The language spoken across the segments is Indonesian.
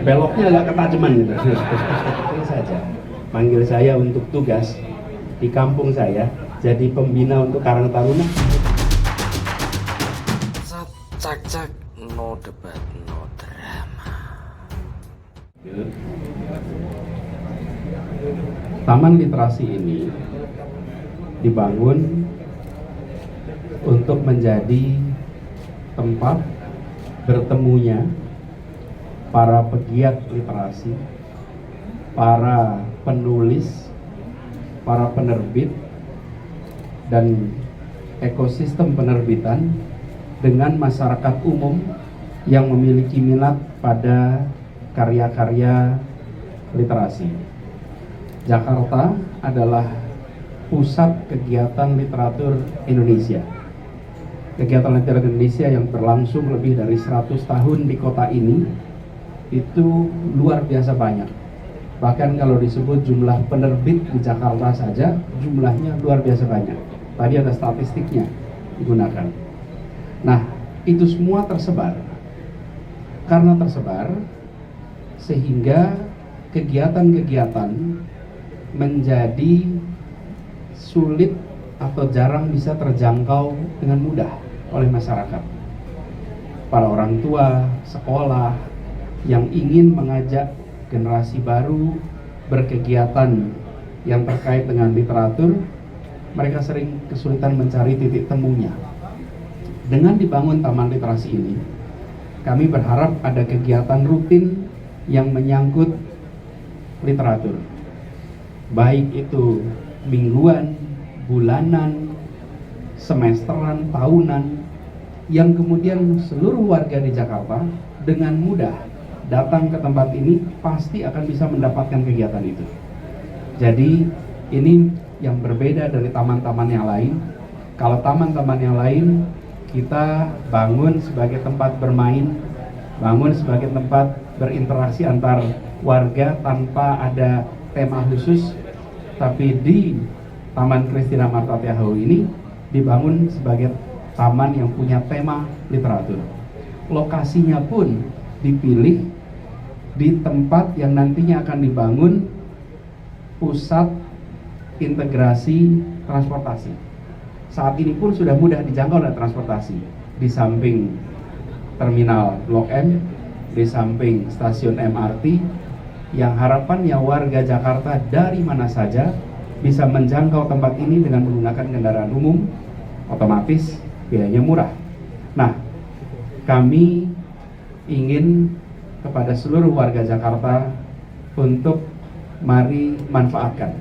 beloknya agak ketajaman gitu. Itu saja. Manggil saya untuk tugas di kampung saya jadi pembina untuk Karang Taruna. Cak cak, no debat, no drama. Taman literasi ini dibangun untuk menjadi tempat bertemunya para pegiat literasi, para penulis, para penerbit, dan ekosistem penerbitan dengan masyarakat umum yang memiliki minat pada karya-karya literasi. Jakarta adalah pusat kegiatan literatur Indonesia. Kegiatan literatur Indonesia yang berlangsung lebih dari 100 tahun di kota ini itu luar biasa banyak. Bahkan kalau disebut jumlah penerbit di Jakarta saja, jumlahnya luar biasa banyak. Tadi ada statistiknya digunakan. Nah, itu semua tersebar. Karena tersebar, sehingga kegiatan-kegiatan menjadi sulit atau jarang bisa terjangkau dengan mudah oleh masyarakat. Para orang tua, sekolah yang ingin mengajak generasi baru berkegiatan yang terkait dengan literatur, mereka sering kesulitan mencari titik temunya. Dengan dibangun Taman Literasi ini, kami berharap ada kegiatan rutin yang menyangkut literatur, baik itu mingguan, bulanan, semesteran, tahunan, yang kemudian seluruh warga di Jakarta dengan mudah datang ke tempat ini pasti akan bisa mendapatkan kegiatan itu. Jadi ini yang berbeda dari taman-taman yang lain. Kalau taman-taman yang lain kita bangun sebagai tempat bermain, bangun sebagai tempat berinteraksi antar warga tanpa ada tema khusus. Tapi di Taman Christina Marta Tiahau ini dibangun sebagai taman yang punya tema literatur. Lokasinya pun dipilih di tempat yang nantinya akan dibangun pusat integrasi transportasi. Saat ini pun sudah mudah dijangkau oleh transportasi. Di samping terminal Blok M, di samping stasiun MRT, yang harapannya warga Jakarta dari mana saja bisa menjangkau tempat ini dengan menggunakan kendaraan umum, otomatis biayanya murah. Nah, kami ingin kepada seluruh warga Jakarta untuk mari manfaatkan,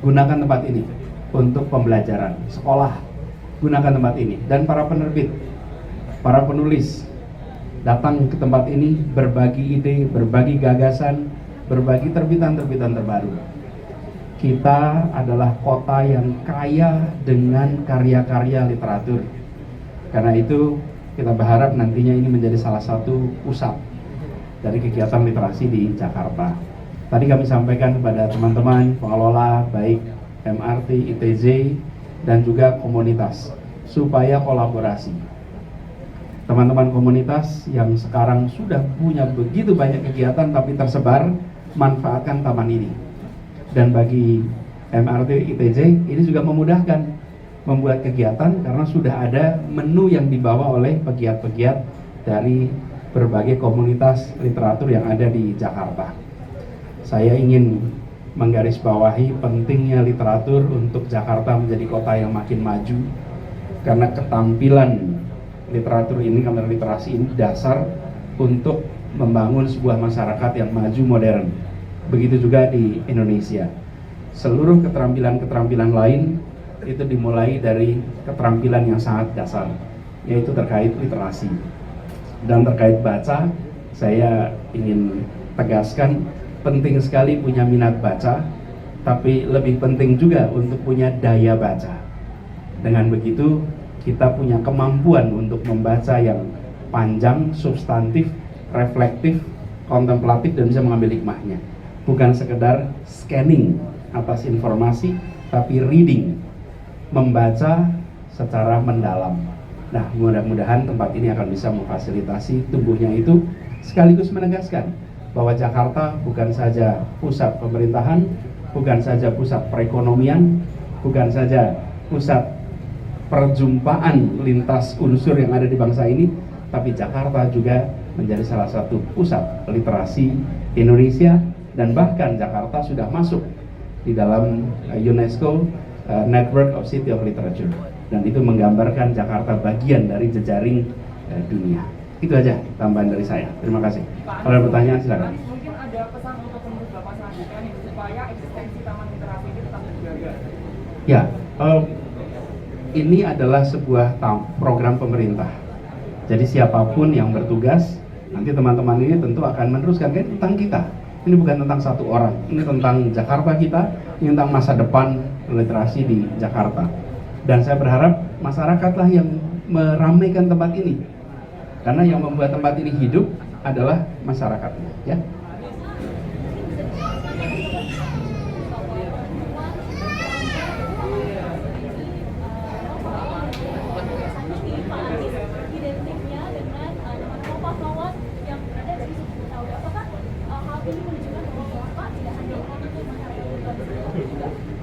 gunakan tempat ini untuk pembelajaran, sekolah, gunakan tempat ini. Dan para penerbit, para penulis, datang ke tempat ini berbagi ide, berbagi gagasan, berbagi terbitan-terbitan terbaru. Kita adalah kota yang kaya dengan karya-karya literatur. Karena itu kita berharap nantinya ini menjadi salah satu pusat dari kegiatan literasi di Jakarta. Tadi kami sampaikan kepada teman-teman pengelola baik MRT, ITJ, dan juga komunitas supaya kolaborasi. Teman-teman komunitas yang sekarang sudah punya begitu banyak kegiatan tapi tersebar, manfaatkan taman ini. Dan bagi MRT, ITJ, ini juga memudahkan membuat kegiatan karena sudah ada menu yang dibawa oleh pegiat-pegiat dari berbagai komunitas literatur yang ada di Jakarta. Saya ingin menggarisbawahi pentingnya literatur untuk Jakarta menjadi kota yang makin maju, karena ketampilan literatur ini, karena literasi ini dasar untuk membangun sebuah masyarakat yang maju modern. Begitu juga di Indonesia. Seluruh keterampilan-keterampilan lain itu dimulai dari keterampilan yang sangat dasar, yaitu terkait literasi. Dan terkait baca, saya ingin tegaskan penting sekali punya minat baca, tapi lebih penting juga untuk punya daya baca. Dengan begitu, kita punya kemampuan untuk membaca yang panjang, substantif, reflektif, kontemplatif, dan bisa mengambil hikmahnya. Bukan sekedar scanning atas informasi, tapi reading, membaca secara mendalam. Nah, mudah-mudahan tempat ini akan bisa memfasilitasi tumbuhnya itu, sekaligus menegaskan bahwa Jakarta bukan saja pusat pemerintahan, bukan saja pusat perekonomian, bukan saja pusat perjumpaan lintas unsur yang ada di bangsa ini, tapi Jakarta juga menjadi salah satu pusat literasi Indonesia, dan bahkan Jakarta sudah masuk di dalam UNESCO Network of City of Literature, dan itu menggambarkan Jakarta bagian dari jejaring dunia. Itu aja tambahan dari saya. Terima kasih. Kalau ada pertanyaan silakan. Mungkin ada pesan untuk pengurus Bapak selanjutnya nih, supaya eksistensi Taman Literasi ini tetap terjaga. Ya, ini adalah sebuah program pemerintah. Jadi siapapun yang bertugas, nanti teman-teman ini tentu akan meneruskan. Kan tentang kita. Ini bukan tentang satu orang. Ini tentang Jakarta kita. Ini tentang masa depan literasi di Jakarta. Dan saya berharap masyarakatlah yang meramaikan tempat ini. Karena yang membuat tempat ini hidup adalah masyarakatnya, ya.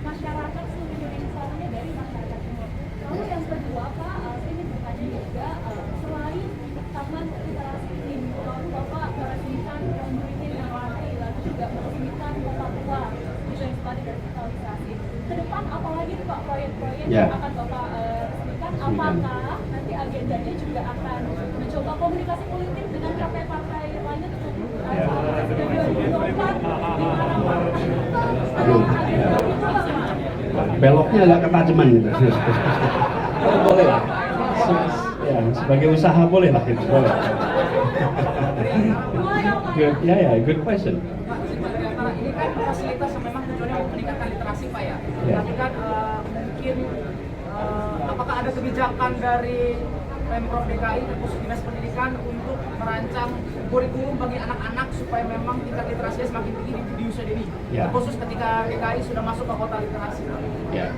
Masyarakat seluruh Indonesia dari masyarakat timur. Lalu yang kedua Pak, saya ingin bertanya juga selain Taman Literasi ini, lalu Bapak meresmikan Groundbreaking yang lain, lalu juga meresmikan Kota Tua, bisa inspirasi dari digitalisasi. Kedepan apalagi nih Pak proyek-proyek yang akan Bapak resmikan? Apakah nanti agendanya juga akan mencoba komunikasi politik dengan partai-partai lainnya untuk Presiden 2024 di mana Pak? Beloknya agak ketajaman gitu. Boleh lah. Ya, sebagai usaha boleh lah itu. Boleh. Good, good question. Ini kan fasilitas yang memang tujuannya untuk meningkatkan literasi Pak ya. Tapi kan mungkin apakah ada kebijakan dari Pemprov DKI khusus Dinas Pendidikan untuk merancang kurikulum bagi anak-anak supaya memang tingkat literasinya semakin tinggi di usia dini, khusus ketika DKI sudah masuk ke kota literasi. Ya.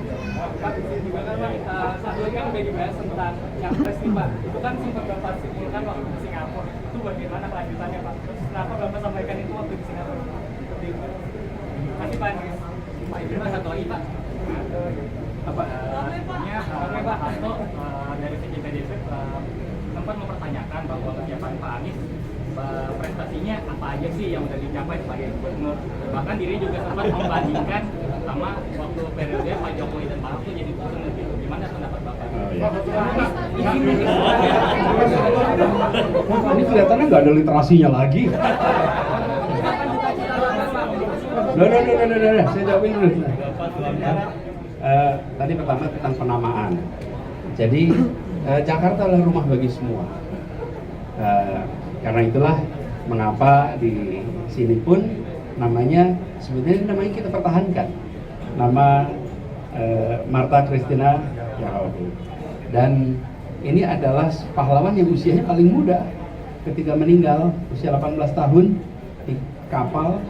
Pak, juga kan Pak, sebelumnya kan udah dibahas tentang yang nih Pak, itu kan sempat Bapak simpulkan waktu di Singapura, itu bagaimana kelanjutannya Pak? Terus kenapa Bapak sampaikan itu waktu di Singapura? Seperti itu. Kasih Pak. Pak, itu satu lagi Pak. Apa? Pak Hasto dari segi PDIP sempat mempertanyakan bahwa kesiapan Pak Anies prestasinya apa aja sih yang udah dicapai sebagai gubernur. Bahkan diri juga sempat membandingkan sama waktu periode Pak Jokowi dan Pak Ahok jadi gubernur gitu. Gimana pendapat Bapak? Ini kelihatannya nggak ada literasinya lagi. Udah, saya jawabin dulu. Tadi pertama tentang penamaan. Jadi Jakarta adalah rumah bagi semua. Karena itulah mengapa di sini pun namanya sebenarnya kita pertahankan nama Martha Christina Yahoo. Dan ini adalah pahlawan yang usianya paling muda ketika meninggal usia 18 tahun di kapal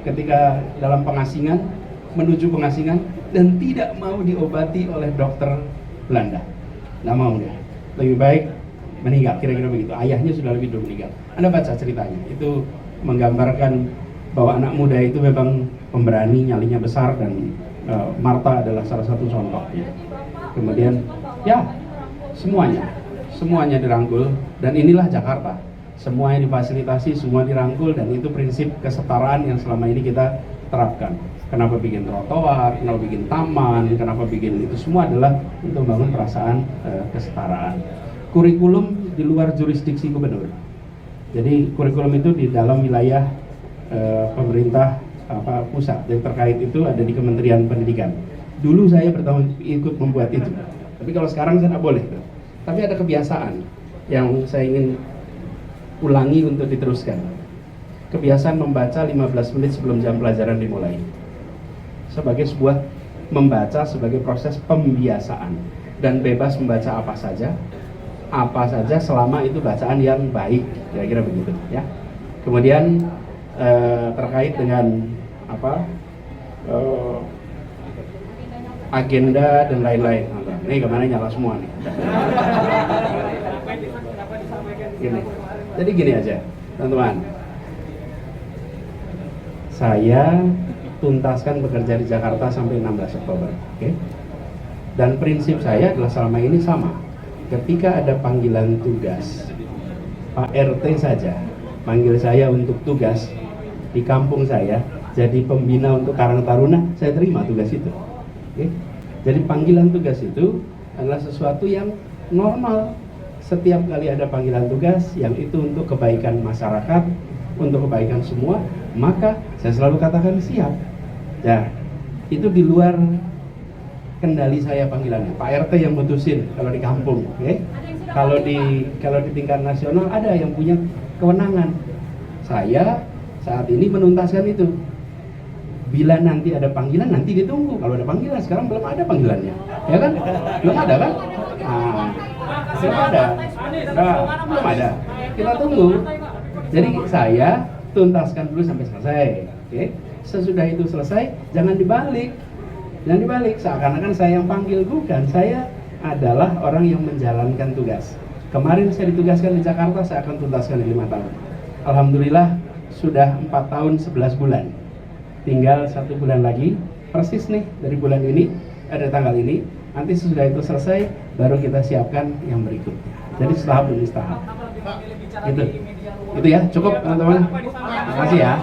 ketika dalam pengasingan menuju pengasingan dan tidak mau diobati oleh dokter Belanda. Nggak mau dia. Lebih baik meninggal, kira-kira begitu. Ayahnya sudah lebih dulu meninggal. Anda baca ceritanya. Itu menggambarkan bahwa anak muda itu memang pemberani, nyalinya besar, dan Martha adalah salah satu contohnya. Kemudian, ya, semuanya dirangkul, dan inilah Jakarta. Semuanya difasilitasi, semua dirangkul, dan itu prinsip kesetaraan yang selama ini kita terapkan. Kenapa bikin trotoar, kenapa bikin taman, kenapa bikin itu semua adalah untuk membangun perasaan kesetaraan. Kurikulum di luar jurisdiksi gubernur. Jadi kurikulum itu di dalam wilayah pemerintah pusat yang terkait itu ada di Kementerian Pendidikan. Dulu saya pertama ikut membuat itu, tapi kalau sekarang saya tidak boleh. Tapi ada kebiasaan yang saya ingin ulangi untuk diteruskan. Kebiasaan membaca 15 menit sebelum jam pelajaran dimulai. Sebagai sebuah membaca sebagai proses pembiasaan dan bebas membaca apa saja selama itu bacaan yang baik, kira-kira begitu ya. Kemudian terkait dengan agenda dan lain-lain. Ini kemana nyala semua nih. Gini. Jadi gini aja. teman-teman. Saya tuntaskan bekerja di Jakarta sampai 16 Oktober, oke? Dan prinsip saya adalah selama ini sama. Ketika ada panggilan tugas, Pak RT saja manggil saya untuk tugas di kampung saya, jadi pembina untuk Karang Taruna, saya terima tugas itu. Oke? Jadi panggilan tugas itu adalah sesuatu yang normal. Setiap kali ada panggilan tugas yang itu untuk kebaikan masyarakat, untuk kebaikan semua, maka saya selalu katakan siap. Ya, itu di luar kendali saya panggilannya. Pak RT yang mutusin kalau di kampung, oke? Kalau di tingkat nasional ada yang punya kewenangan. Saya saat ini menuntaskan itu. Bila nanti ada panggilan, nanti ditunggu. Kalau ada panggilan, sekarang belum ada panggilannya, ya kan? Belum ada kan? Nah, belum ada. Nah, belum ada. Kita tunggu. Jadi saya tuntaskan dulu sampai selesai, oke? Sesudah itu selesai, jangan dibalik. Jangan dibalik, seakan-akan saya yang panggil, bukan. Saya adalah orang yang menjalankan tugas. Kemarin saya ditugaskan di Jakarta, saya akan tuntaskan di 5 tahun. Alhamdulillah sudah 4 tahun 11 bulan. Tinggal 1 bulan lagi, persis nih dari bulan ini, ada tanggal ini. Nanti sesudah itu selesai, baru kita siapkan yang berikutnya. Jadi setahap demi setahap. Itu ya, cukup teman-teman. Terima kasih ya.